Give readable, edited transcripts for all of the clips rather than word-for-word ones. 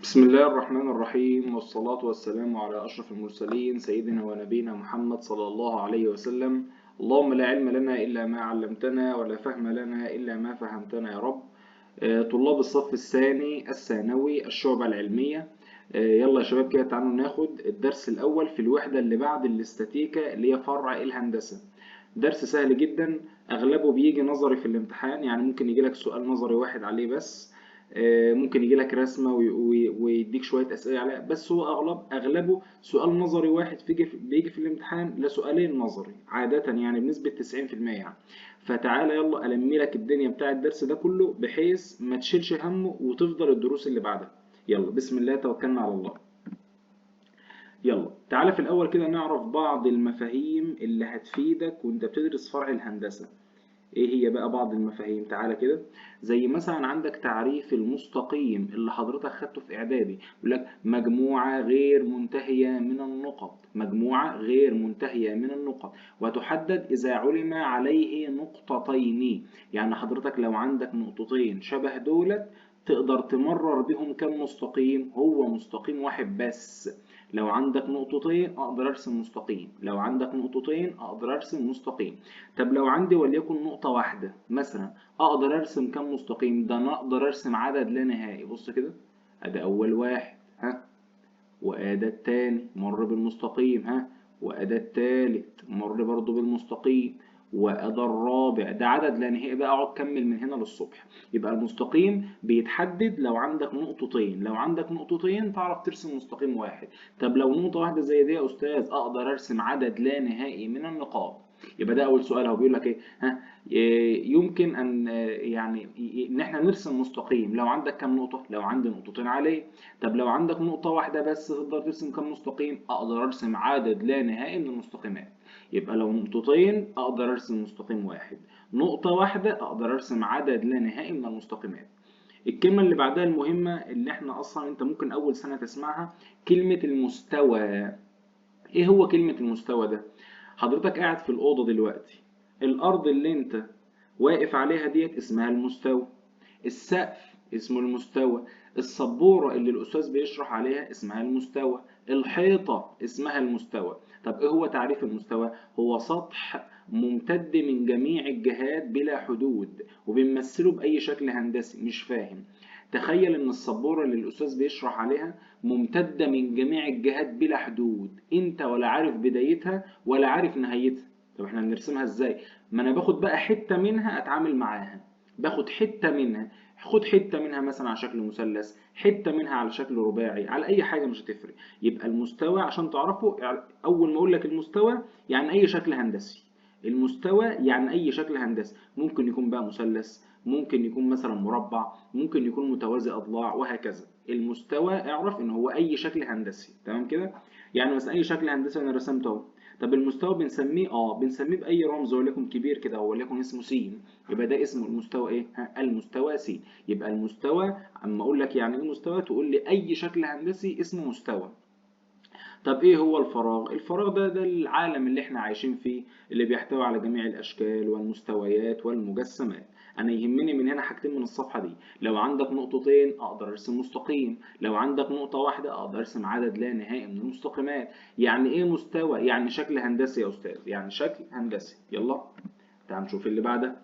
بسم الله الرحمن الرحيم، والصلاة والسلام على أشرف المرسلين سيدنا ونبينا محمد صلى الله عليه وسلم. اللهم لا علم لنا إلا ما علمتنا، ولا فهم لنا إلا ما فهمتنا يا رب. طلاب الصف الثاني الثانوي الشعبة العلمية. يلا يا شباب كده، تعالوا ناخد الدرس الأول في الوحدة اللي بعد الاستاتيكا اللي هي فرع الهندسة. درس سهل جدا، أغلبه بيجي نظري في الامتحان، يعني ممكن يجي لك سؤال نظري واحد عليه بس. ممكن يجي لك رسمة ويديك شوية أسئلة عليها، بس هو أغلبه سؤال نظري واحد بيجي في الامتحان لسؤالين نظري عادة، يعني بنسبة 90% يعني. فتعالى يلا ألمي لك الدنيا بتاع الدرس ده كله بحيث ما تشيلش همه وتفضل الدروس اللي بعدها. يلا بسم الله توكلنا على الله. يلا تعالى في الأول كده نعرف بعض المفاهيم اللي هتفيدك وانت بتدرس فرع الهندسة. ايه هي بقى بعض المفاهيم؟ تعالى كده. زي مثلا عندك تعريف المستقيم اللي حضرتك خدته في اعدادي، يقول لك مجموعة غير منتهية من النقط، مجموعة غير منتهية من النقط، وتحدد إذا علم عليه نقطتين. يعني حضرتك لو عندك نقطتين شبه دولت تقدر تمرر بهم كم مستقيم؟ هو مستقيم واحد بس. لو عندك نقطتين اقدر ارسم مستقيم، لو عندك نقطتين اقدر ارسم مستقيم. طب لو عندي وليكن نقطة واحدة مثلا، أقدر أرسم كم مستقيم؟ ده أنا أقدر أرسم عدد لا نهائي. بص كده، أدي أول واحد، ها، وأدي التاني مر بالمستقيم، ها، وأدي التالت مر برضه بالمستقيم، وأدي الرابع. ده عدد لا نهائي بقى، أقعد كمل من هنا للصبح. يبقى المستقيم بيتحدد لو عندك نقطتين، لو عندك نقطتين تعرف ترسم مستقيم واحد. طب لو نقطة واحدة زي دي يا أستاذ، أقدر أرسم عدد لا نهائي من النقاط. يبقى ده أول سؤال، هو بيقول لك إيه؟ ها، يمكن أن يعني إن إحنا نرسم مستقيم لو عندك كم نقطة؟ لو عندي نقطتين عليه. طب لو عندك نقطة واحدة بس تقدر ترسم كم مستقيم؟ أقدر أرسم عدد لا نهائي من المستقيمات. يبقى لو نقطتين أقدر أرسم مستقيم واحد، نقطة واحدة أقدر أرسم عدد لا نهائي من المستقيمات. الكلمة اللي بعدها المهمة اللي احنا أصلا أنت ممكن أول سنة تسمعها، كلمة المستوى. إيه هو كلمة المستوى ده؟ حضرتك قاعد في الأوضة دلوقتي، الأرض اللي أنت واقف عليها ديت اسمها المستوى، السقف اسمه المستوى، السبورة اللي الأستاذ بيشرح عليها اسمها المستوى، الحيطة اسمها المستوى. طب إيه هو تعريف المستوى؟ هو سطح ممتد من جميع الجهات بلا حدود، وبنمثله بأي شكل هندسي. مش فاهم؟ تخيل إن السبورة اللي الأستاذ بيشرح عليها ممتدة من جميع الجهات بلا حدود، أنت ولا عارف بدايتها ولا عارف نهايتها. طب احنا بنرسمها ازاي؟ ما انا باخد بقى حتة منها اتعامل معاها، باخد حتة منها. خد حتة منها مثلا على شكل مثلث، حتة منها على شكل رباعي، على أي حاجة مش هتفرق. يبقى المستوى عشان تعرفه، أول ما أقول لك المستوى يعني أي شكل هندسي. المستوى يعني أي شكل هندسي، ممكن يكون بقى مثلث، ممكن يكون مثلا مربع، ممكن يكون متوازي أضلاع، وهكذا. المستوى اعرف إن هو أي شكل هندسي، تمام كده؟ يعني مثلا أي شكل هندسي أنا رسمته أهو. طب المستوى بنسميه بنسميه باي رمز، وليكن كبير كده، وليكن اسمه س. يبقى ده اسمه المستوى ايه؟ المستوى س. يبقى المستوى، اما اقول لك يعني ايه مستوى تقول لي اي شكل هندسي اسمه مستوى. طب ايه هو الفراغ؟ الفراغ ده العالم اللي احنا عايشين فيه، اللي بيحتوي على جميع الاشكال والمستويات والمجسمات. انا يهمني من هنا حاجتين من الصفحة دي، لو عندك نقطتين اقدر ارسم مستقيم، لو عندك نقطة واحدة اقدر ارسم عدد لا نهائي من المستقيمات. يعني ايه مستوى؟ يعني شكل هندسي يا استاذ، يعني شكل هندسي. يلا تعال نشوف اللي بعدها.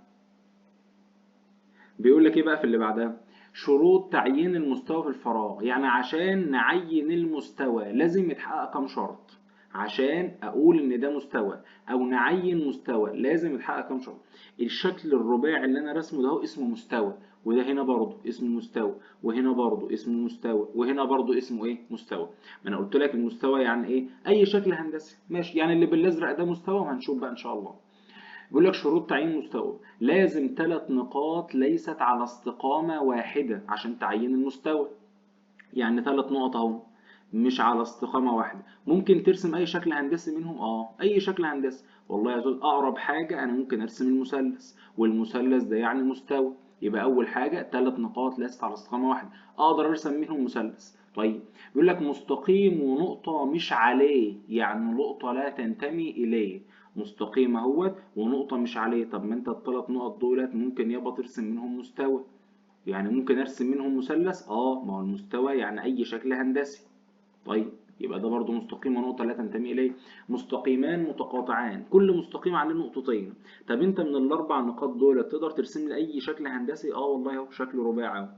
بيقول لك ايه بقى في اللي بعدها؟ شروط تعيين المستوى في الفراغ. يعني عشان نعين المستوى لازم يتحقق كام شرط؟ عشان اقول ان ده مستوى او نعين مستوى لازم يتحقق كام شرط؟ الشكل الرباعي اللي انا رسمه ده هو اسمه مستوى، وده هنا برضه اسمه مستوى، وهنا برضه اسمه مستوى، وهنا برضه اسمه ايه؟ مستوى. ما انا قلت لك المستوى يعني ايه؟ اي شكل هندسي، ماشي؟ يعني اللي بالازرق ده مستوى، وهنشوف بقى ان شاء الله. بيقول لك شروط تعيين مستوى، لازم 3 نقاط ليست على استقامة واحدة عشان تعين المستوى. يعني 3 نقط اهو مش على استقامة واحدة. ممكن ترسم أي شكل هندسي منهم؟ أي شكل هندسي. والله يا زول أقرب حاجة أنا ممكن أرسم المثلث، والمثلث ده يعني مستوى. يبقى أول حاجة 3 نقاط ليست على استقامة واحدة، أقدر أرسم منهم مثلث. طيب بيقول لك مستقيم ونقطة مش عليه، يعني نقطة لا تنتمي إليه. مستقيم اهوت ونقطة مش عليه. طب ما أنت ال3 نقط دولت ممكن يابا ترسم منهم مستوى. يعني ممكن ارسم منهم مثلث، ما هو المستوى يعني اي شكل هندسي. طيب يبقى ده برضو مستقيم ونقطة لا تنتمي إليه. مستقيمان متقاطعان، كل مستقيم عليه نقطتين. طب أنت من الأربع نقاط دول تقدر ترسم لي أي شكل هندسي؟ والله أهو شكل رباعي أهو.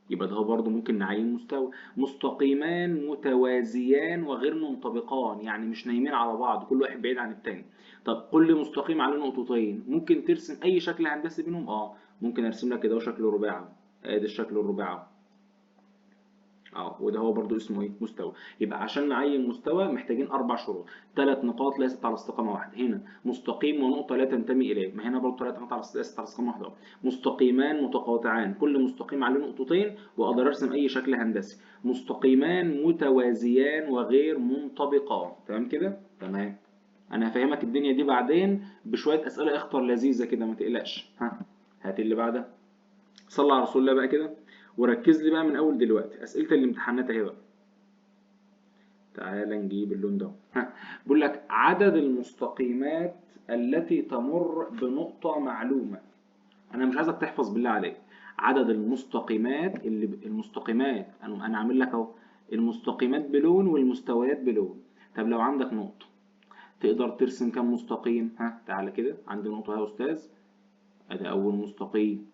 يبقى ده برضو ممكن نعين مستوى. مستقيمان متوازيان وغير منطبقان، يعني مش نايمين على بعض، كل واحد بعيد عن التاني. طب كل مستقيم عليه نقطتين، ممكن ترسم أي شكل هندسي بينهم؟ ممكن أرسم لك كده أهو شكل رباعي. أدي الشكل الرباعي. وده هو برضو اسمه ايه؟ مستوى. يبقى عشان نعين مستوى محتاجين 4 شروط. 3 نقاط ليست على استقامه واحده، هنا مستقيم ونقطه لا تنتمي اليه، ما هنا برضو 3 نقاط ليست على استقامه واحده. مستقيمان متقاطعان، كل مستقيم عليه نقطتين واقدر ارسم اي شكل هندسي. مستقيمان متوازيان وغير منطبقان. تمام كده؟ تمام. انا هفهمك الدنيا دي بعدين بشويه اسئله اخطر لذيذه كده، ما تقلقش. هات اللي بعدها. صلى على رسول الله بقى كده، وركز لي بقى من اول دلوقتي. اسئله الامتحانات اهي بقى. تعالى نجيب اللون ده. بيقول لك عدد المستقيمات التي تمر بنقطة معلومة. انا مش عايزك تحفظ بالله عليك. عدد المستقيمات المستقيمات انا عامل لك اهو المستقيمات بلون والمستويات بلون. طب لو عندك نقطة تقدر ترسم كم مستقيم؟ تعالى كده، عندي نقطة يا استاذ. ادي اول مستقيم،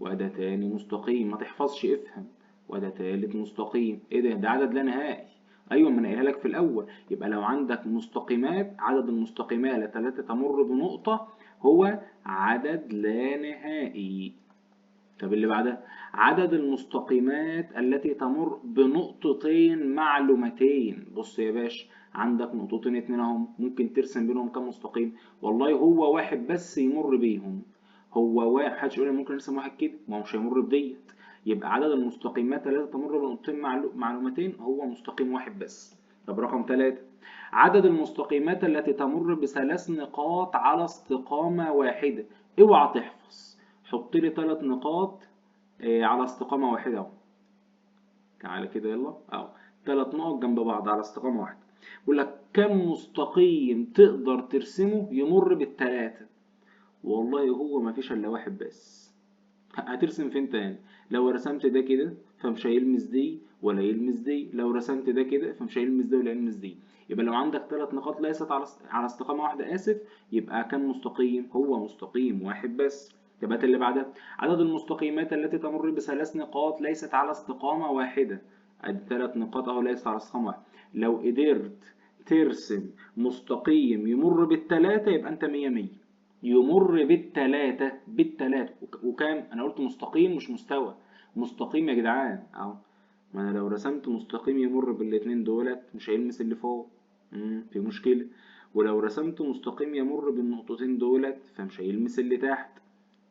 وده تاني مستقيم، ما تحفظش افهم. وده تالت مستقيم. ايه ده عدد لا نهائي. ايوه، ما انا قايلها لك في الاول. يبقى لو عندك مستقيمات، عدد المستقيمات التي تمر بنقطة هو عدد لا نهائي. طب اللي بعدها، عدد المستقيمات التي تمر بنقطتين معلومتين. بص يا باشا، عندك نقطتين اتنين اهم، ممكن ترسم بينهم كم مستقيم؟ والله هو واحد بس يمر بيهم. هو واحد. محدش يقول لي ممكن ارسم واحد كده، ما هو مش هيمر بديت. يبقى عدد المستقيمات التي تمر بنقطتين معلومتين هو مستقيم واحد بس. طب رقم 3، عدد المستقيمات التي تمر ب3 نقاط على استقامة واحدة. اوعى تحفظ، حط لي 3 نقاط على استقامة واحدة اهو. تعالى كده يلا 3 نقط جنب بعض على استقامة واحدة. بيقول لك كم مستقيم تقدر ترسمه يمر بالتلاتة؟ والله هو ما فيش الا واحد بس. هترسم فين تاني؟ لو رسمت ده كده فمش هيلمس دي ولا يلمس دي، لو رسمت ده كده فمش هيلمس ده ولا يلمس دي. يبقى لو عندك 3 نقاط ليست على استقامة واحدة، يبقى كم مستقيم؟ هو مستقيم واحد بس. يبقى اللي بعدها، عدد المستقيمات التي تمر ب3 نقاط ليست على استقامة واحدة. ادي 3 نقاط اهو ليست على استقامة واحدة. لو قدرت ترسم مستقيم يمر بالتلاتة يبقى انت مية مية. يمر بالتلاتة وكام؟ انا قلت مستقيم مش مستوى. مستقيم يا جدعان اهو. ما انا لو رسمت مستقيم يمر بالاتنين دولت مش هيلمس اللي فوق. في مشكلة. ولو رسمت مستقيم يمر بالنقطتين دولت فمش هيلمس اللي تحت.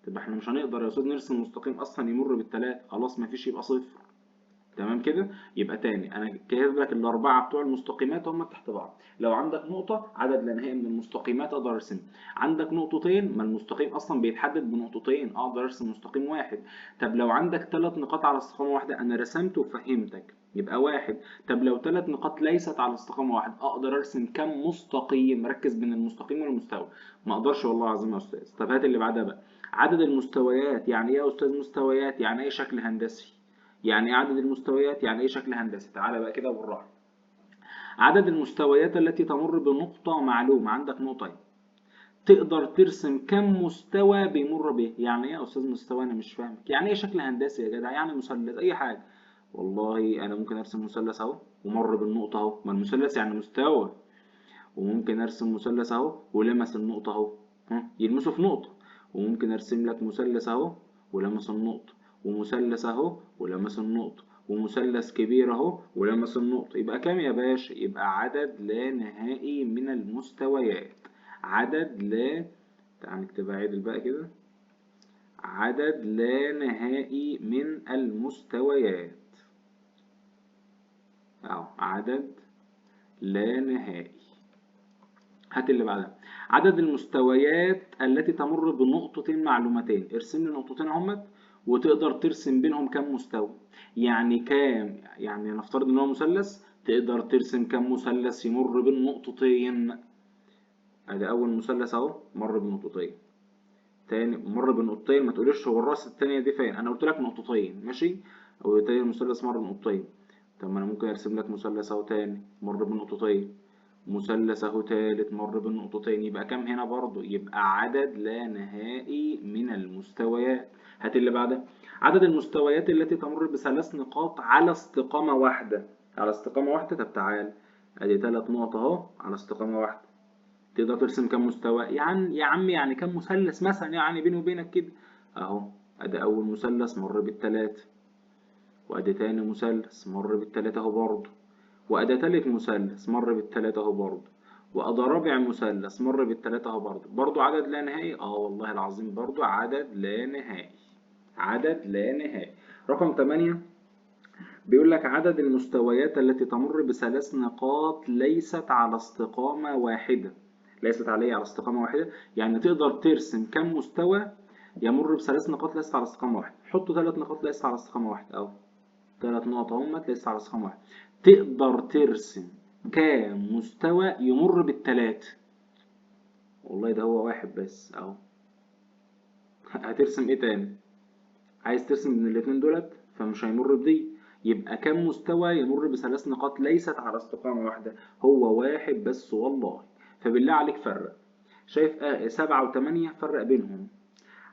طب احنا مش هنقدر يا استاذ نرسم مستقيم اصلا يمر بالتلاتة، خلاص مفيش، يبقى صفر. تمام كده؟ يبقى تاني انا كاتب لك ال4 بتوع المستقيمات هم تحت بعض. لو عندك نقطة عدد لا نهائي من المستقيمات اقدر ارسمها. عندك نقطتين، ما المستقيم اصلا بيتحدد بنقطتين، اقدر ارسم مستقيم واحد. طب لو عندك 3 نقاط على استقامة واحدة، انا رسمت وفهمتك يبقى واحد. طب لو 3 نقاط ليست على استقامة واحدة، اقدر ارسم كم مستقيم؟ ركز بين المستقيم والمستوى. ما اقدرش والله العظيم يا استاذ. طب هات اللي بعدها بقى. عدد المستويات. يعني ايه يا استاذ مستويات؟ يعني ايه شكل هندسي. يعني ايه عدد المستويات؟ يعني ايه شكل هندسي. تعالى بقى كده بالراحه. عدد المستويات التي تمر بنقطة معلومة. عندك نقطة تقدر ترسم كم مستوى بيمر به. يعني ايه يا استاذ مستوى؟ انا مش فاهمك. يعني ايه شكل هندسي يا جدع؟ يعني مثلث، اي حاجة. والله انا ممكن ارسم مثلث اهو ومر بالنقطة اهو، ما المثلث يعني مستوى. وممكن ارسم مثلث اهو ولمس النقطة اهو، يلمسه في نقطة. وممكن ارسم لك مثلث اهو ولمس النقطة، ومثلث اهو ولمس النقطة، ومثلث كبير اهو ولمس النقطة. يبقى كام يا باشا؟ يبقى عدد لا نهائي من المستويات. عدد لا، تعال نكتبها عدل بقى كده. عدد لا نهائي من المستويات اهو، عدد لا نهائي. هات اللي بعدها. عدد المستويات التي تمر بنقطتين معلومتين. ارسم لي نقطتين اهمت وتقدر ترسم بينهم كم مستوى. يعني كام؟ يعني نفترض ان هو مثلث، تقدر ترسم كم مثلث يمر بين نقطتين. ادي اول مثلث اهو مر بنقطتين. تاني مر بنقطتين، ما تقوليش هو الراس التانية دي فين، انا قلت لك نقطتين ماشي، او تاني المثلث مر بنقطتين. طب ما انا ممكن ارسم لك مثلث اهو تاني مر بنقطتين، مثلث اهو تالت مر بنقطتين، يبقى كام هنا برضو؟ يبقى عدد لا نهائي من المستويات. هات اللي بعدها. عدد المستويات التي تمر بثلاث نقاط على استقامة واحدة. على استقامة واحدة، طب تعال ادي 3 نقط اهو على استقامة واحدة. تقدر ترسم كام مستوى؟ يعني يا عم يعني كام مثلث مثلا يعني بيني وبينك كده. اهو ادي اول مثلث مر بالتلاتة، وادي تاني مثلث مر بالتلاتة اهو برضه، وادي تالت مثلث مر بالتلاتة اهو برضه، وادي رابع مثلث مر بالتلاتة اهو برضه عدد لا نهائي. اه والله العظيم برضه عدد لا نهائي، عدد لا نهائي. رقم 8 بيقول لك عدد المستويات التي تمر بثلاث نقاط ليست على استقامة واحدة. ليست على استقامة واحدة، يعني تقدر ترسم كم مستوى يمر بثلاث نقاط ليست على استقامة واحدة. حطوا 3 نقاط ليست على استقامة واحدة اهو، 3 نقط اهمت ليست على استقامة واحدة. تقدر ترسم كام مستوى يمر بالتلاتة؟ والله ده هو واحد بس اهو. هترسم ايه تاني؟ عايز ترسم من الاتنين دولت فمش هيمر بدي. يبقى كم مستوى يمر بثلاث نقاط ليست على استقامة واحدة؟ هو واحد بس والله. فبالله عليك فرق. شايف 7 و8 فرق بينهم.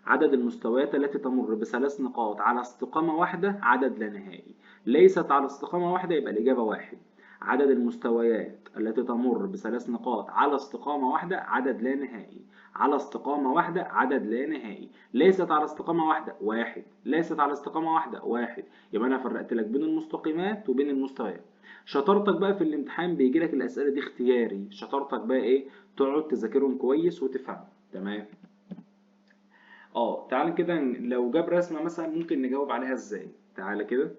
عدد المستويات التي تمر بثلاث نقاط على استقامة واحدة عدد لا نهائي، ليست على استقامة واحدة يبقى الإجابة واحد. عدد المستويات التي تمر بثلاث نقاط على استقامة واحدة عدد لا نهائي، على استقامة واحدة عدد لا نهائي، ليست على استقامة واحدة واحد، ليست على استقامة واحدة واحد. يبقى أنا فرقت لك بين المستقيمات وبين المستويات. شطارتك بقى في الامتحان بيجي لك الأسئلة دي اختياري، شطارتك بقى إيه؟ تقعد تذاكرهم كويس وتفهم. تمام. تعالى كده لو جاب رسمة مثلا ممكن نجاوب عليها ازاي. تعالى كده،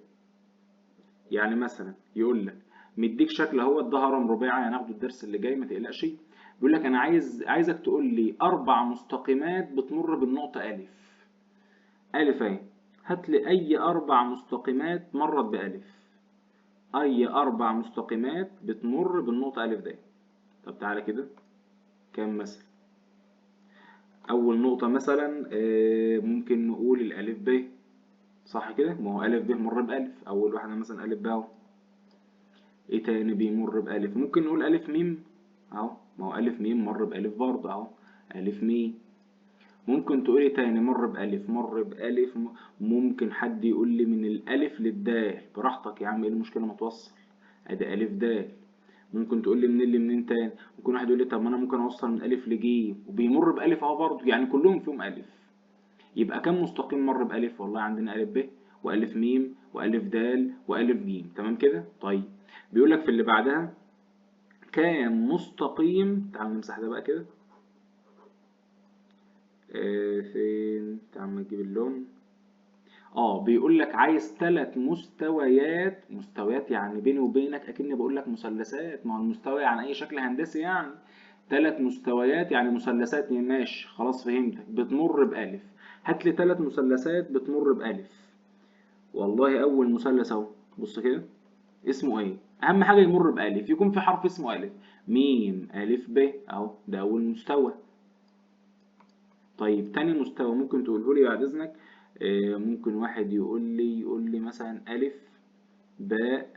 يعني مثلا يقول لك مديك شكل اهو، ده هرم رباعي هناخده الدرس اللي جاي ما تقلقش. بيقول لك انا عايزك تقول لي 4 مستقيمات بتمر بالنقطة ألف. ألف اهي، هات لي أي 4 مستقيمات مرت بألف. أي 4 مستقيمات بتمر بالنقطة ألف ده. طب تعالى كده، كام مثلا؟ أول نقطة مثلا ممكن نقول الألف ب، صح كده؟ ما هو ألف ب مر بألف، أول واحدة مثلا ألف ب أهو. إيه تاني بيمر بألف؟ ممكن نقول ألف ميم أهو، ما هو ألف ميم مر بألف برضه أهو، ألف ميم. ممكن تقول إيه تاني مر بألف؟ مر بألف ممكن حد يقول لي من الألف للدال، براحتك يا عم، إيه المشكلة ما توصل؟ أدي ألف دال. ممكن تقول لي منين لمنين تاني؟ ممكن واحد يقول لي طب ما أنا ممكن أوصل من ألف لجيم وبيمر بألف أهو برضه، يعني كلهم فيهم ألف. يبقى كم مستقيم مر بألف؟ والله عندنا ألف ب وألف ميم وألف دال وألف جيم. تمام كده؟ طيب بيقول لك في اللي بعدها كام مستقيم. تعال نمسح ده بقى كده. فين؟ تعال ما نجيب اللون. بيقول لك عايز 3 مستويات. مستويات يعني بيني وبينك اكني بقول لك مثلثات، ما هو المستوى يعني اي شكل هندسي يعني. 3 مستويات يعني مثلثات، ماشي خلاص فهمتك، بتمر بألف. هات لي 3 مثلثات بتمر بألف. والله اول مثلث اهو، بص كده اسمه ايه؟ اهم حاجه يمر بألف، يكون في حرف اسمه ألف. ميم ألف ب اهو، ده اول مستوى. طيب تاني مستوى ممكن تقوله لي بعد اذنك؟ ممكن واحد يقول لي مثلا ألف باء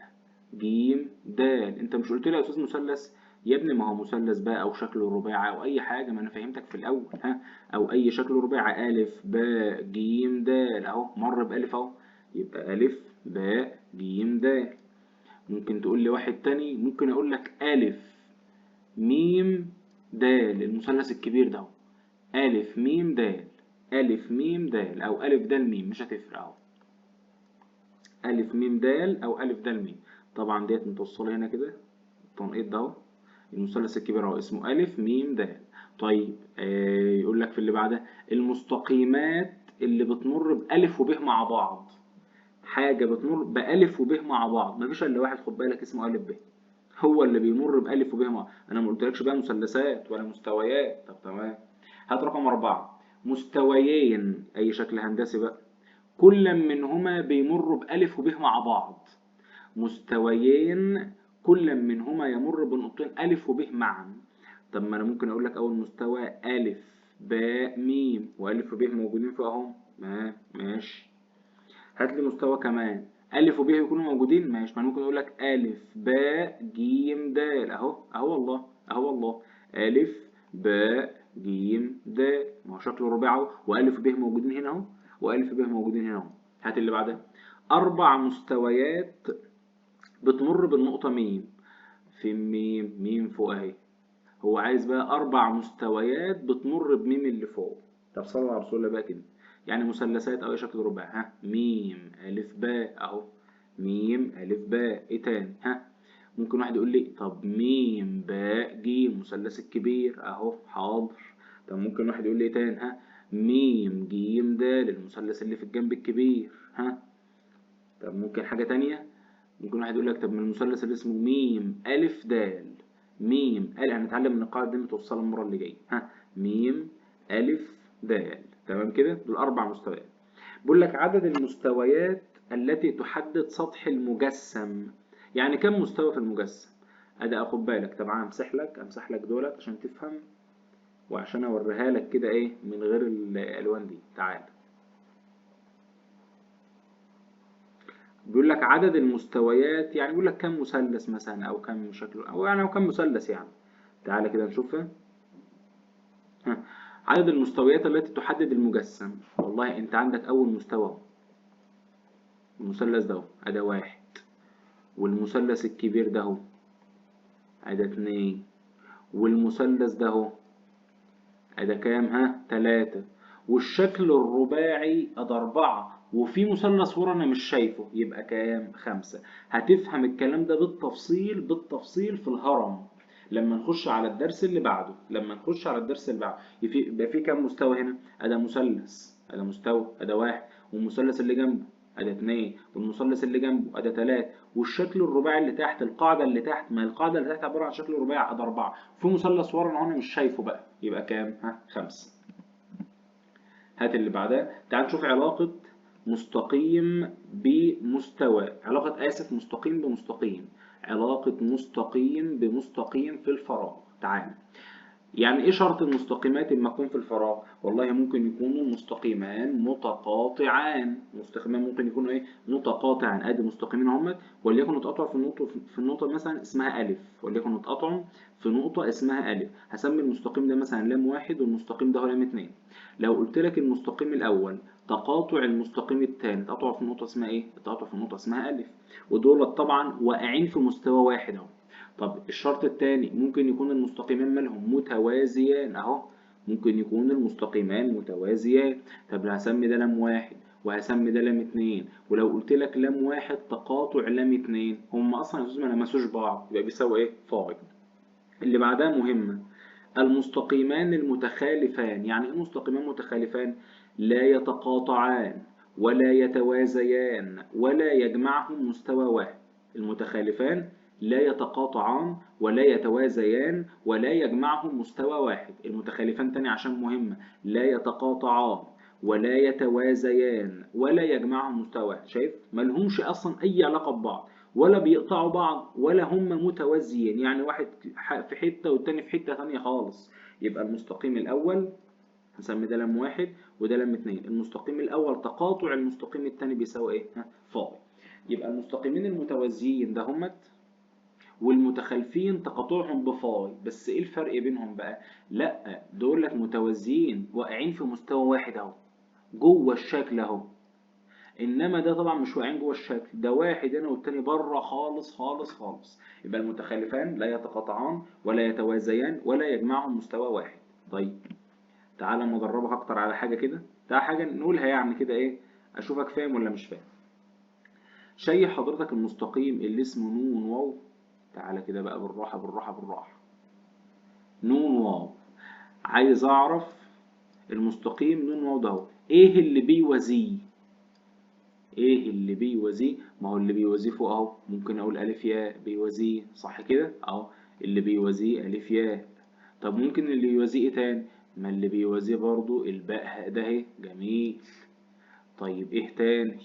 جيم دال. انت مش قلت لي يا استاذ مثلث؟ يا ابني ما هو مثلث بقى او شكل رباعي او اي حاجه، ما انا فهمتك في الاول ها. او اي شكل رباعي، الف باء جيم دال اهو، مر بالف اهو. يبقى الف باء جيم دال. ممكن تقول لي واحد تاني، ممكن اقول لك الف ميم دال، المثلث الكبير ده اهو. الف ميم دال، الف ميم دال او الف دال ميم، مش هتفرق اهو. ألف ميم دال أو ألف دال ميم. طبعا ديت متوصلة هنا كده، التنقيط ده أهو، المثلث الكبير أهو اسمه ألف ميم دال. طيب يقول لك في اللي بعدها المستقيمات اللي بتمر بألف وب مع بعض. حاجة بتمر بألف وب مع بعض، مفيش إلا واحد خد بالك اسمه ألف ب، هو اللي بيمر بألف وب مع. أنا ما قلتلكش بقى مثلثات ولا مستويات. طب تمام. هات رقم 4. مستويين أي شكل هندسي بقى، كل منهما بيمر بألف وب مع بعض. مستويين كل منهما يمر بنقطتين ألف وب معا. طب ما أنا ممكن أقول لك أول مستوى ألف باء ميم، وألف وب موجودين فوق أهم. ماشي. هات لي مستوى كمان ألف وب يكونوا موجودين. ماشي، ما ممكن أقول لك ألف باء جيم دال أهو. أهو والله، أهو والله. ألف باء جيم دال، ما هو شكله رباعي أهو، وألف وب موجودين هنا أهو، وألف وب موجودين هنا أهو. هات اللي بعدها. أربع مستويات بتمر بالنقطة ميم. فين ميم؟ ميم فوق أهي. هو عايز بقى أربع مستويات بتمر بميم اللي فوق. طب صلى على رسول الله بقى كده. يعني مثلثات أو شكل رباعي. ها، ميم ألف باء أهو. ميم ألف باء. إيه تاني؟ ها، ممكن واحد يقول لي طب ميم باء جيم، مثلث الكبير أهو. حاضر. طب ممكن واحد يقول لي إيه تاني؟ ها، ميم جيم دال، المثلث اللي في الجنب الكبير. ها. طب ممكن حاجة تانية. ممكن واحد يقول لك طب من المثلث اللي اسمه ميم ألف دال. ميم ألف، هنتعلم من القاعدة دي متوصلة المرة اللي جاية. ها، ميم ألف دال. تمام كده، دول أربع مستويات. بيقول لك عدد المستويات التي تحدد سطح المجسم. يعني كم مستوى في المجسم؟ أدي أخد بالك. طبعا أمسح لك دولت عشان تفهم، وعشان أوريها لك كده إيه من غير الألوان دي. تعال. بيقول لك عدد المستويات، يعني بيقول لك كم مثلث مثلا او كم شكل او يعني او كم مثلث يعني. تعالى كده نشوفها. ها. عدد المستويات التي تحدد المجسم. والله انت عندك اول مستوى اهو. المثلث ده اهو، ادي واحد. والمثلث الكبير ده اهو، ادي اتنين. والمثلث ده اهو، ادي كام؟ ها، تلاتة. والشكل الرباعي ادي اربعة. وفي مثلث ورا انا مش شايفه، يبقى كام؟ خمسة. هتفهم الكلام ده بالتفصيل في الهرم لما نخش على الدرس اللي بعده. يبقى في كام مستوى هنا؟ ادي مثلث، ادي مستوى، ادي واحد. والمثلث اللي جنبه ادي اتنين. والمثلث اللي جنبه ادي تلاتة. والشكل الرباعي اللي تحت، القاعدة اللي تحت، ما القاعدة اللي تحت عبارة عن شكل رباعي، ادي اربعة. في مثلث ورا انا مش شايفه بقى، يبقى كام؟ ها، خمسة. هات اللي بعدها. تعال نشوف علاقة مستقيم بمستوى، مستقيم بمستقيم. علاقة مستقيم بمستقيم في الفراغ. تعال. يعني ايه شرط المستقيمات لما يكون في الفراغ؟ والله ممكن يكونوا مستقيمان متقاطعان. مستقيمان ممكن يكونوا ايه؟ متقاطعان. ادي مستقيمين اهمت، وليكن اتقطعوا في النقطة مثلا اسمها ألف. وليكن اتقطعوا في نقطة اسمها ألف. هسمي المستقيم ده مثلا لام واحد، والمستقيم ده هو لام اتنين. لو قلت لك المستقيم الأول تقاطع المستقيم التاني، تقاطعوا في نقطة اسمها ايه؟ تقاطعوا في نقطة اسمها ألف. ودول طبعا واقعين في مستوى واحد اهو. طب الشرط التاني، ممكن يكون المستقيمان مالهم متوازيان اهو. ممكن يكون المستقيمان متوازيان. طب هسمي ده لام واحد، وهسمي ده لام اتنين. ولو قلت لك لام واحد تقاطع لام اتنين، هم اصلا يا استاذ ما لمسوش بعض، يبقى بيساوي ايه؟ فاي. اللي بعدها مهمة. المستقيمان المتخالفان. يعني ايه مستقيمان متخالفان؟ لا يتقاطعان ولا يتوازيان ولا يجمعهم مستوى واحد. المتخالفان لا يتقاطعان ولا يتوازيان ولا يجمعهم مستوى واحد. المتخالفان تاني عشان مهمة. لا يتقاطعان ولا يتوازيان ولا يجمعهم مستوى واحد. شايف؟ ملهمش اصلا اي علاقة ببعض، ولا بيقطعوا بعض، ولا هم متوازيين. يعني واحد في حتة والتاني في حتة تانية خالص. يبقى المستقيم الأول هنسمي ده لام واحد وده لام اتنين. المستقيم الأول تقاطع المستقيم التاني بيساوي ايه؟ فاي. يبقى المستقيمين المتوازيين ده همت، والمتخالفين تقاطعهم بفاي. بس ايه الفرق بينهم بقى؟ لا، دول لك متوازيين واقعين في مستوى واحد اهو، جوه الشكل اهو. انما ده طبعا مش واقعين جوه الشكل، ده واحد هنا والتاني بره خالص خالص خالص. يبقى المتخالفان لا يتقاطعان ولا يتوازيان ولا يجمعهم مستوى واحد. طيب تعالى اما اجربها اكتر على حاجه كده. تعالى حاجه نقولها يعني كده ايه، اشوفك فاهم ولا مش فاهم. شيء حضرتك المستقيم اللي اسمه نون واو. تعالى كده بقى بالراحه بالراحه بالراحه. نون واو. عايز اعرف المستقيم نون واو ده هو ايه اللي بيوازيه. ايه اللي بيوازيه؟ ما هو اللي بيوازيه فوق اهو. ممكن اقول الف ياء بيوازيه، صح كده اهو. اللي بيوازيه الف ياء. طب ممكن اللي يوازيه ايه تاني؟ ما اللي بيوازيه برضو الباء ده اهي. جميل. طيب ايه تاني؟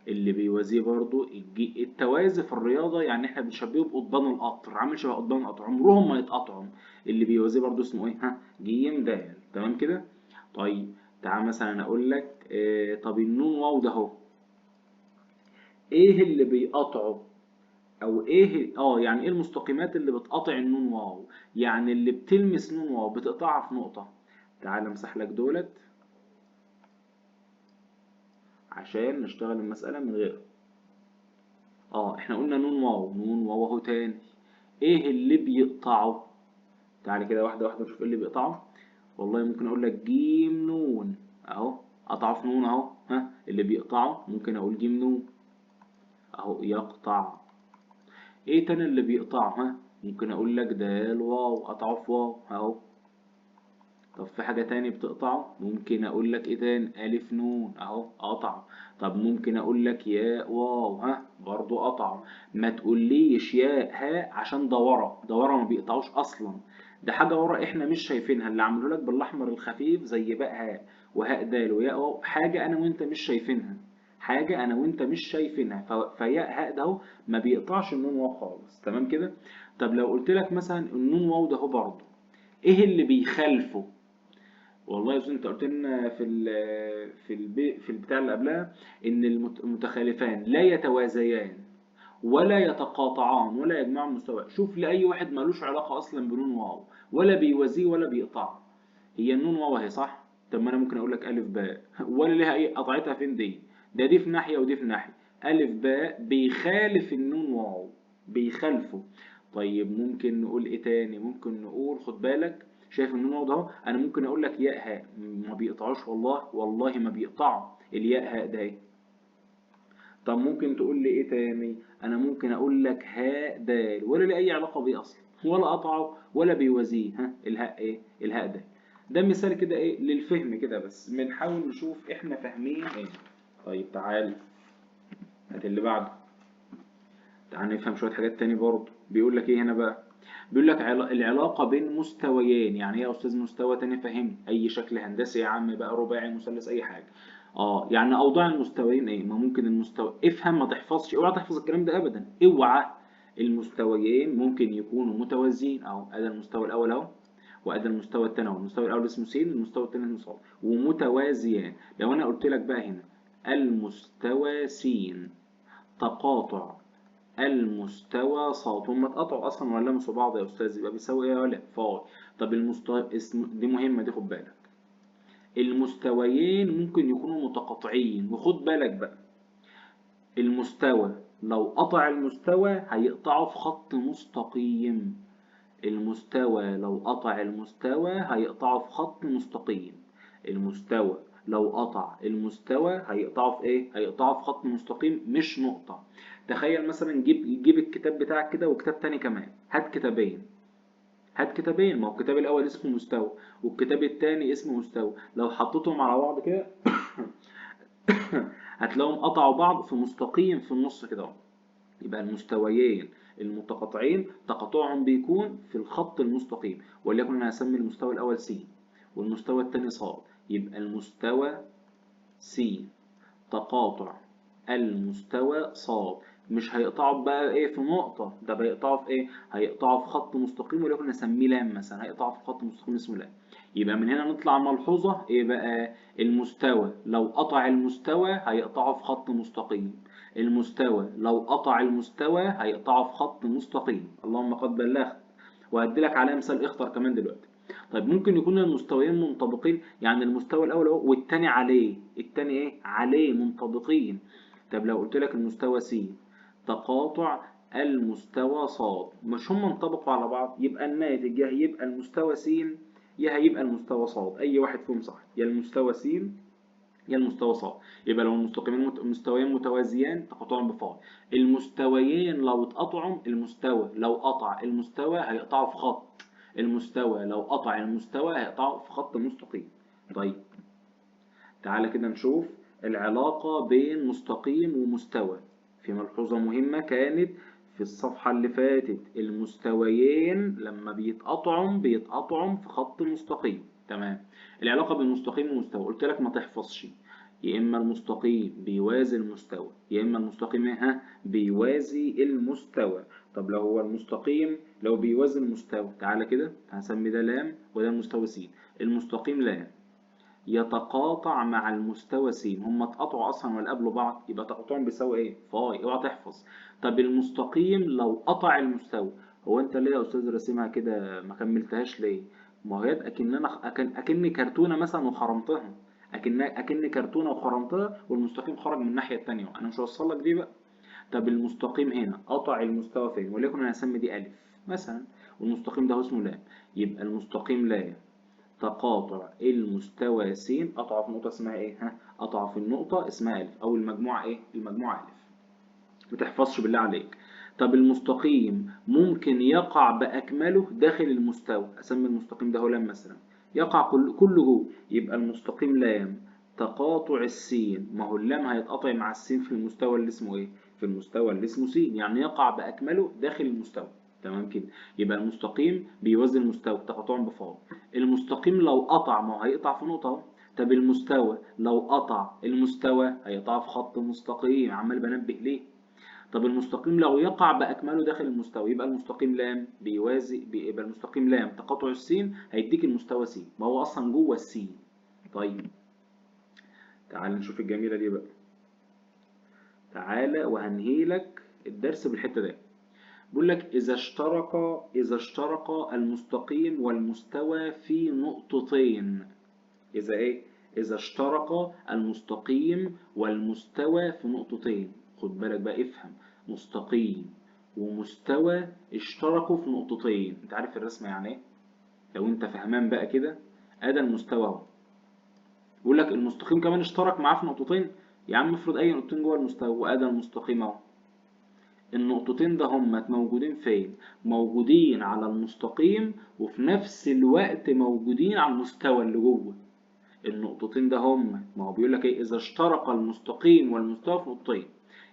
اللي بيوازيه برضو التوازي في الرياضة، يعني احنا بنشبهه بقضبان القطر، عامل شبه قضبان القطر، عمرهم ما يتقطعوا. اللي بيوازيه برضو اسمه ايه؟ ها، جيم دال. تمام كده. طيب تعال مثلا اقول لك طب النون واو ده اهو، ايه اللي بيقطعه؟ او ايه يعني ايه المستقيمات اللي بتقطع النون واو؟ يعني اللي بتلمس نون واو بتقطعها في نقطة. تعال امسح لك دولت عشان نشتغل المسألة من غير. احنا قلنا نون واو، نون واو اهو تاني. ايه اللي بيقطعه؟ تعالى كده واحدة واحدة نشوف ايه اللي بيقطعه. والله ممكن اقول لك جيم نون اهو، قطعه في نون اهو. ها اللي بيقطعه ممكن اقول جيم نون اهو يقطع. ايه تاني اللي بيقطعه؟ ممكن اقول لك دال واو، قطعه في واو اهو. طب في حاجة تاني بتقطعه؟ ممكن اقول لك ايه تاني؟ الف نون اهو قطع. طب ممكن اقول لك ياء واو برضو قطع. ما تقوليش ياء هاء عشان ده ورا، ده ورا ما بيقطعوش اصلا. ده حاجة ورا احنا مش شايفينها، اللي عملوا لك بالاحمر الخفيف زي باء هاء وهاء دال وياء واو، حاجة انا وانت مش شايفينها. حاجة انا وانت مش شايفينها. فياء هاء ده اهو ما بيقطعش النون واو خالص. تمام كده. طب لو قلت لك مثلا النون واو ده اهو برضه، ايه اللي بيخالفه؟ والله يا أستاذ انت قلت لنا في البتاع اللي قبلها ان المتخالفان لا يتوازيان ولا يتقاطعان ولا يجمعان مستوى. شوف لي اي واحد مالوش علاقه اصلا بنون واو، ولا بيوازيه ولا بيقطع. هي النون واو اهي صح. طب ما انا ممكن اقول لك الف باء ولا ليها اي قطعتها فين دي؟ دي في ناحيه ودي في ناحيه. الف باء بيخالف النون واو، بيخالفه. طيب ممكن نقول ايه تاني؟ ممكن نقول خد بالك، شايف النون واو ده اهو، انا ممكن اقول لك ياء هاء ما بيقطعوش، والله ما بيقطعوا الياء هاء ده. طب ممكن تقول لي ايه تاني؟ انا ممكن اقول لك هاء دال ولا ليه اي علاقه بيه اصلا، ولا قطعه ولا بيوازيه. الهاء ايه؟ الهاء ده. ده مثال كده ايه للفهم كده، بس بنحاول نشوف احنا فاهمين ايه. طيب تعال هات اللي بعده. تعال نفهم شويه حاجات تاني برضه. بيقول لك ايه هنا بقى؟ بيقول لك العلاقه بين مستويين. يعني ايه يا استاذ مستوى تاني؟ فهمني. اي شكل هندسي يا عم بقى، رباعي مثلث اي حاجه. يعني اوضاع المستويين ايه؟ ما ممكن المستوى افهم، ما تحفظش، اوعى تحفظ الكلام ده ابدا، اوعى. المستويين ممكن يكونوا متوازيين اهو، ادي المستوى الاول اهو، وادي المستوى الثاني اهو. المستوى الاول اسمه س، المستوى الثاني اسمه ص، ومتوازيان. لو انا قلت لك بقى هنا المستوى س تقاطع المستوى صاد، هم اتقطعوا اصلا ولا لمسوا بعض يا استاذ؟ يبقى بيساوي ايه؟ ولا فاي. طب المستوى دي مهمه دي، خد بالك. المستويين ممكن يكونوا متقاطعين، وخد بالك بقى، المستوى لو قطع المستوى هيقطعه في خط مستقيم. المستوى لو قطع المستوى هيقطعه في خط مستقيم. المستوى لو قطع المستوى هيقطعه في ايه؟ هيقطعه في خط مستقيم مش نقطة. تخيل مثلا جيب الكتاب بتاعك كده وكتاب تاني كمان، هات كتابين. هات كتابين، ما هو الكتاب الاول اسمه مستوى والكتاب التاني اسمه مستوى، لو حطيتهم على بعض كده هتلاقيهم قطعوا بعض في مستقيم في النص كده اهو. يبقى المستويين المتقاطعين تقاطعهم بيكون في الخط المستقيم. وليكن انا هسمي المستوى الاول س والمستوى الثاني ص. يبقى المستوى س تقاطع المستوى ص. مش هيقطعوا بقى ايه في نقطة، ده بيقطعوا في ايه؟ هيقطعوا في خط مستقيم، وليكن نسميه لام مثلا، هيقطعوا في خط مستقيم اسمه لام. يبقى من هنا نطلع ملحوظة ايه بقى؟ المستوى لو قطع المستوى هيقطعه في خط مستقيم. المستوى لو قطع المستوى هيقطعه في خط مستقيم. اللهم قد بلغت. وهديلك عليها مثال اخطر كمان دلوقتي. طيب ممكن يكون المستويين منطبقين، يعني المستوى الاول اهو والتاني عليه، التاني ايه؟ عليه منطبقين. طب لو قلت لك المستوى س تقاطع المستوى ص، مش هم انطبقوا على بعض؟ يبقى الناتج يا هيبقى المستوى س يا هيبقى المستوى ص، اي واحد فيهم صح، يا المستوى س يا المستوى ص. يبقى لو المستقيمين مستويين متوازيان تقاطعهم بفاي. المستويين لو اتقطعوا، المستوى لو قطع المستوى هيقطعوا في خط. المستوى لو قطع المستوى هيقطعوا في خط مستقيم. طيب تعالى كده نشوف العلاقة بين مستقيم ومستوى. في ملحوظة مهمة كانت في الصفحة اللي فاتت، المستويين لما بيتقطعوا في خط مستقيم. تمام. العلاقة بين مستقيم ومستوى قلت لك ما تحفظش، يا إما المستقيم بيوازي المستوى يا إما المستقيم بيوازي المستوى. طب لو هو المستقيم لو بيوازي المستوى، تعالى كده هسمي ده لام وده المستوى س. المستقيم لام يتقاطع مع المستوى س. هم اتقطعوا اصلا ولا قابلوا بعض؟ يبقى تقاطعهم بيساوي ايه؟ فاي. اوعى تحفظ. طب المستقيم لو قطع المستوى، هو انت ليه يا استاذ راسمها كده ما كملتهاش ليه؟ ما هي اكني كرتونه مثلا وخرمتها، اكني كرتونه وخرمتها والمستقيم خرج من الناحيه التانيه، انا مش هوصل لك دي بقى. طب المستقيم هنا قطع المستوى فين؟ وليكن انا هسمي دي الف مثلا، والمستقيم ده اسمه لام. يبقى المستقيم لام تقاطع المستوى س، قطع في نقطة اسمها ايه؟ ها؟ قطع في النقطة اسمها ألف، أو المجموعة ايه؟ المجموعة ألف. متحفظش بالله عليك. طب المستقيم ممكن يقع بأكمله داخل المستوى، أسمي المستقيم ده هو لام مثلا، يقع كله جوه، يبقى المستقيم لام تقاطع السين. ما هو اللام هيتقاطع مع السين في المستوى اللي اسمه ايه؟ في المستوى اللي اسمه س، يعني يقع بأكمله داخل المستوى. تمام كده. يبقى المستقيم بيوازي المستوى تقاطعا بفاضل. المستقيم لو قطع، ما هو هيقطع في نقطة اهو. طب المستوى لو قطع المستوى هيقطع في خط مستقيم، عمال بنبه ليه؟ طب المستقيم لو يقع بأكمله داخل المستوى، يبقى المستقيم لام يبقى المستقيم لام تقاطع السين هيديك المستوى س، ما هو أصلا جوه السين. طيب تعال نشوف الجميلة دي بقى. تعالى وهنهيلك الدرس بالحتة دي. بيقول لك إذا اشترك المستقيم والمستوى في نقطتين. إذا إيه؟ إذا اشترك المستقيم والمستوى في نقطتين. خد بالك بقى، افهم. مستقيم ومستوى اشتركوا في نقطتين. أنت عارف الرسمة يعني إيه؟ لو أنت فهمان بقى كده، أدا المستوى أهو. بيقول لك المستقيم كمان اشترك معاه في نقطتين. يا عم افرض أي نقطتين جوه المستوى، وأدا المستقيم أهو. النقطتين ده هم موجودين فين؟ موجودين على المستقيم وفي نفس الوقت موجودين على المستوى اللي جوه. النقطتين ده هم، ما هو بيقول لك ايه؟ اذا اشترك المستقيم والمستوى في نقطتين،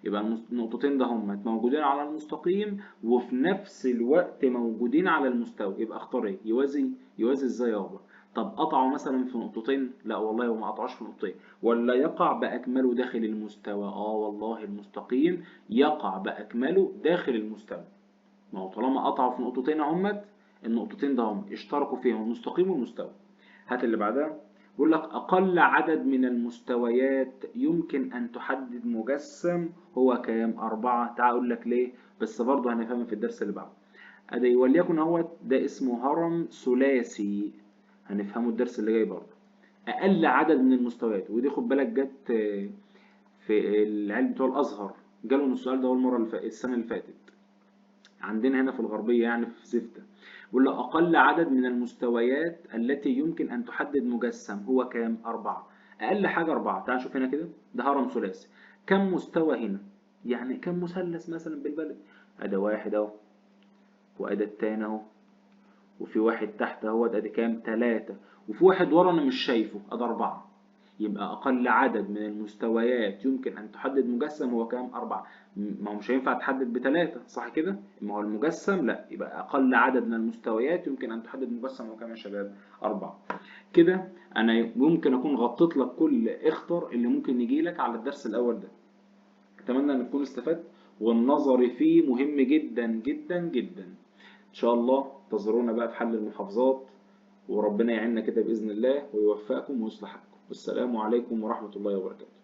يبقى النقطتين ده هم موجودين على المستقيم وفي نفس الوقت موجودين على المستوى. يبقى اختار ايه؟ يوازي ازاي يابا؟ طب قطعوا مثلا في نقطتين؟ لا والله وما قطعوش في نقطتين. ولا يقع باكمله داخل المستوى؟ والله المستقيم يقع باكمله داخل المستوى. ما هو طالما قطعوا في نقطتين اهمت، النقطتين ده هم اشتركوا فيهم المستقيم والمستوى. هات اللي بعدها. بيقول لك أقل عدد من المستويات يمكن أن تحدد مجسم هو كام؟ 4. تعال أقول لك ليه، بس برضه هنفهمها في الدرس اللي بعده. أدي وليكن هو ده اسمه هرم ثلاثي، هنفهمه الدرس اللي جاي برضه. أقل عدد من المستويات، ودي خد بالك جت في العلم بتوع الأزهر، جالهم السؤال ده أول مرة السنة اللي فاتت عندنا هنا في الغربية، يعني في زفتة. بيقول له أقل عدد من المستويات التي يمكن أن تحدد مجسم هو كام؟ 4. أقل حاجة 4. تعال نشوف هنا كده، ده هرم ثلاثي. كم مستوى هنا؟ يعني كم مثلث مثلا بالبلد؟ أدي واحد أهو، وأدي التاني أهو، وفي واحد تحت أهوت، أدي كام؟ 3، وفي واحد ورا أنا مش شايفه، أدي 4. يبقى أقل عدد من المستويات يمكن أن تحدد مجسم هو كام؟ 4. ما هو مش هينفع تحدد ب3 صح كده؟ ما هو المجسم لا، يبقى أقل عدد من المستويات يمكن أن تحدد مجسم هو كام يا شباب؟ 4. كده أنا ممكن أكون غطيت لك كل اختر اللي ممكن يجي لك على الدرس الأول ده. أتمنى أن تكون استفدت، والنظر فيه مهم جدا جدا جدا. إن شاء الله انتظرونا بقى في حل المحافظات، وربنا يعيننا كده بإذن الله ويوفقكم ويصلح حالكم. والسلام عليكم ورحمة الله وبركاته.